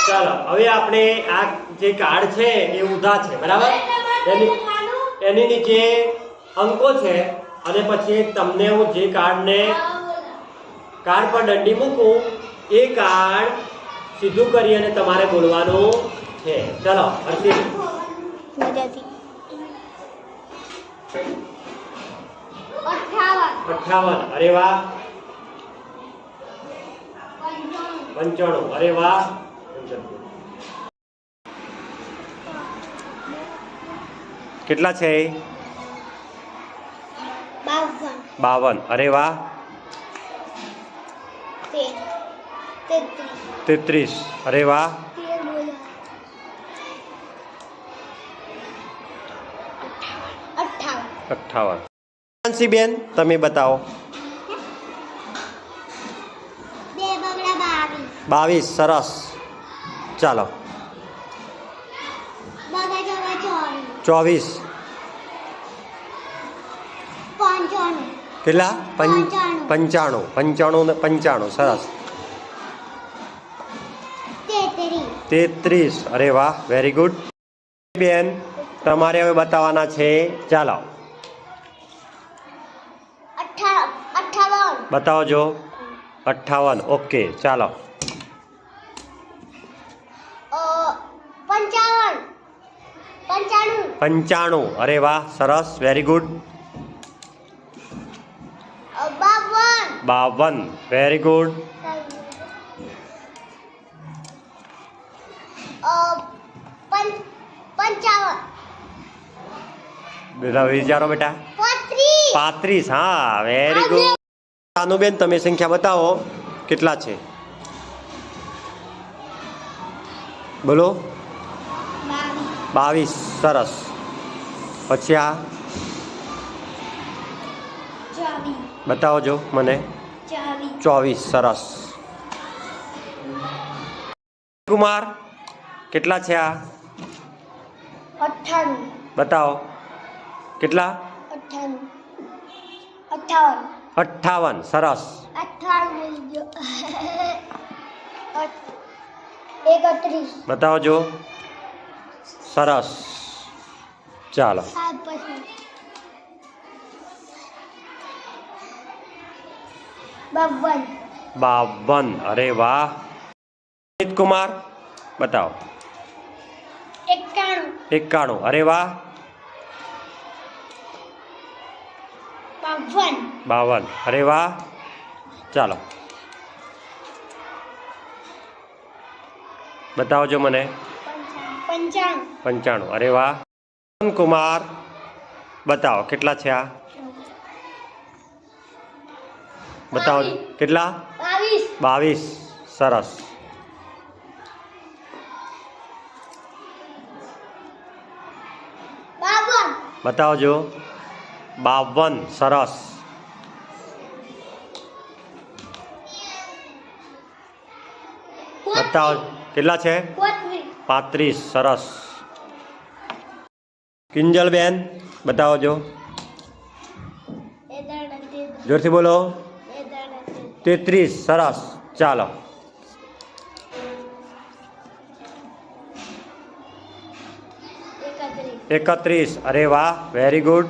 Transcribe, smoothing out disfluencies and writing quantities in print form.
ચાલો હવે આપણે આ જે કાર્ડ છે એ ઊંધા છે બરાબર એની નીચે અંકો છે અને પછી તમને હું જે કાર્ડ પર દંડી મૂકું એ કાર્ડ સીધું કરી અને તમારે બોલવાનું છે. ચલો હર્ષિત 58 અરે વાહ 95 અરે વાહ 75 કેટલા છે 52 અરે વાહ 33 અરે વાહ 58 બેન તમે બતાવો 22 સરસ ચાલો 24 કેટલા 95 સરસ 33 અરે વાહ વેરી ગુડ બેન તમારે હવે બતાવવાના છે ચાલો 58 બતાવજો 58 ઓકે ચાલો 95 અરે વાહ સરસ વેરી ગુડ 52 વેરી ગુડ 55 વિચારો બેટા 35 હા વેરી ગુડ સાનુબેન તમે સંખ્યા બતાવો કેટલા છે બોલો 22 સરસ પછી આ બતાવજો મને 24 સરસ કુમાર કેટલા છે આ 98 બતાવો કેટલા 58 સરસ 31 બતાવજો સરસ ચાલો 52 અરે વાહ કુમાર બતાવો 91 અરે વાહ 52 અરે વાહ ચાલો બતાવજો મને 95 અરે વાહ કુમાર બતાવો કેટલા છે આ બતાવો કેટલા 22 સરસ બતાવજો 52 સરસ બતાવો કેટલા છે 35 સરસ કિંજલબેન બતાવજો જોરથી બોલો 33 સરસ ચાલો 31 અરે વાહ વેરી ગુડ